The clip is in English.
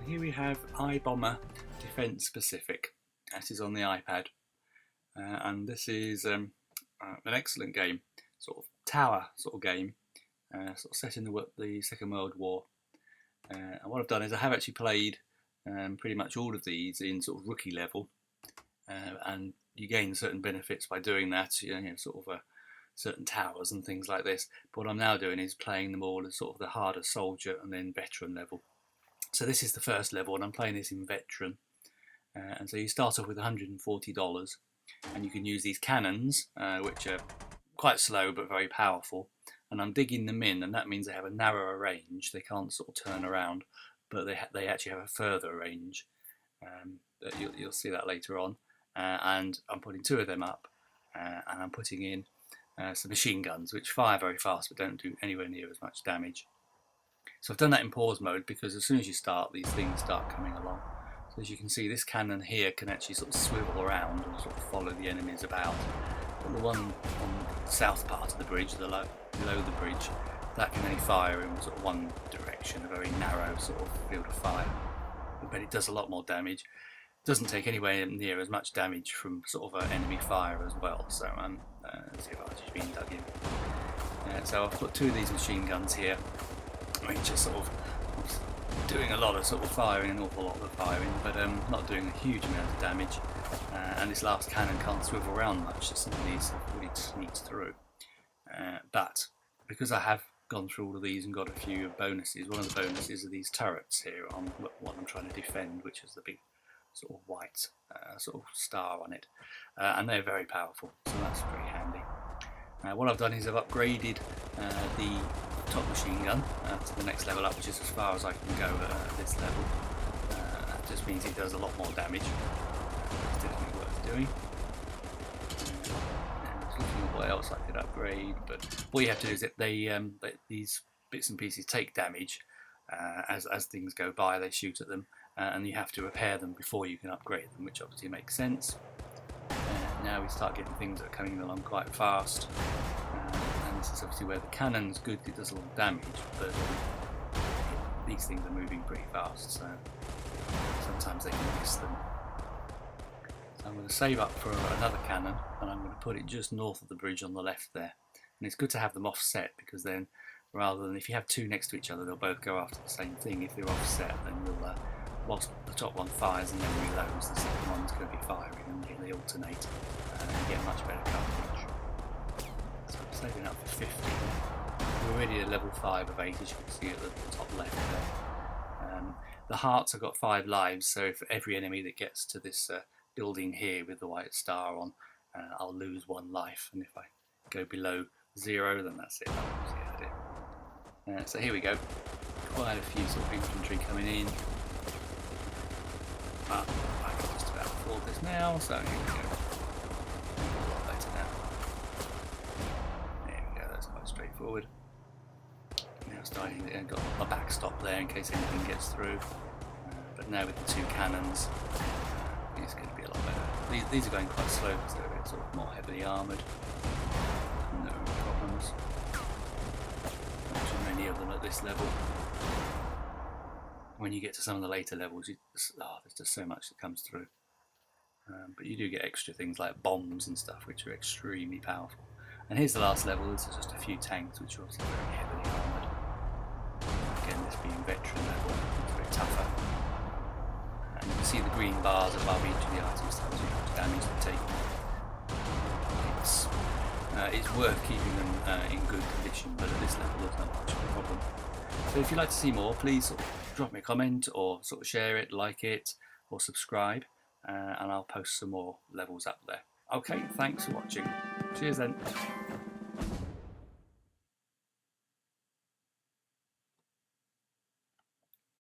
Here we have iBomber Defence Pacific. This is on the iPad, and this is an excellent game, sort of tower sort of game, sort of set in the Second World War. And what I've done is I have actually played pretty much all of these in sort of rookie level, and you gain certain benefits by doing that. You know, sort of certain towers and things like this. But what I'm now doing is playing them all as sort of the harder soldier and then veteran level. So this is the first level, and I'm playing this in veteran. And so you start off with $140, and you can use these cannons, which are quite slow but very powerful. And I'm digging them in, and that means they have a narrower range. They can't sort of turn around, but they actually have a further range. But you'll see that later on. And I'm putting two of them up, and I'm putting in some machine guns, which fire very fast but don't do anywhere near as much damage. So I've done that in pause mode because as soon as you start, these things start coming along. So as you can see, this cannon here can actually sort of swivel around and sort of follow the enemies about. But the one on the south part of the bridge, below the bridge, that can only fire in sort of one direction, a very narrow sort of field of fire. But it does a lot more damage. It doesn't take anywhere near as much damage from sort of enemy fire as well. So let's see if I've just been dug in. So I've got two of these machine guns here, which are sort of doing a lot of sort of firing, an awful lot of firing, but not doing a huge amount of damage. And this last cannon can't swivel around much, so some of these really sneaks through. But because I have gone through all of these and got a few bonuses, one of the bonuses are these turrets here on what I'm trying to defend, which is the big sort of white sort of star on it, and they're very powerful, so that's pretty handy. What I've done is I've upgraded the top machine gun to the next level up, which is as far as I can go at this level. That just means it does a lot more damage. It's definitely worth doing. And I was looking at what else I could upgrade, but what you have to do is that these bits and pieces take damage as things go by. They shoot at them, and you have to repair them before you can upgrade them, which obviously makes sense. Now we start getting things that are coming along quite fast, and this is obviously where the cannon's good, it does a lot of damage, but these things are moving pretty fast, so sometimes they can miss them. So I'm going to save up for another cannon, and I'm going to put it just north of the bridge on the left there. And it's good to have them offset, because then rather than if you have two next to each other, they'll both go after the same thing. If they're offset, then you'll whilst the top one fires and then reloads, the second one's going to be firing, and they alternate, and you get much better coverage. So I'm saving up for 50. We're already at level 5 of 8, as you can see at the top left there. The hearts have got 5 lives, so if every enemy that gets to this building here with the white star on, I'll lose 1 life, and if I go below 0, then that's it. That's the idea. So here we go. Quite a few sort of infantry coming in. I can just about afford this now, so here we go. A lot better now. There we go, that's quite straightforward. Now starting, got a backstop there in case anything gets through. But now with the 2 cannons, it's going to be a lot better. These are going quite slow because they're a bit sort of more heavily armoured. No problems. Not too many of them at this level. When you get to some of the later levels, there's just so much that comes through. But you do get extra things like bombs and stuff, which are extremely powerful. And here's the last level. This is just a few tanks, which are also very heavily armoured. Again, this being veteran level, it's very tougher. And you can see the green bars above each of the items tells you how much damage they're taking. It's worth keeping them in good condition, but at this level there's not much of a problem. So if you'd like to see more, please sort of drop me a comment or sort of share it, like it, or subscribe, and I'll post some more levels up there. Okay, thanks for watching. Cheers then.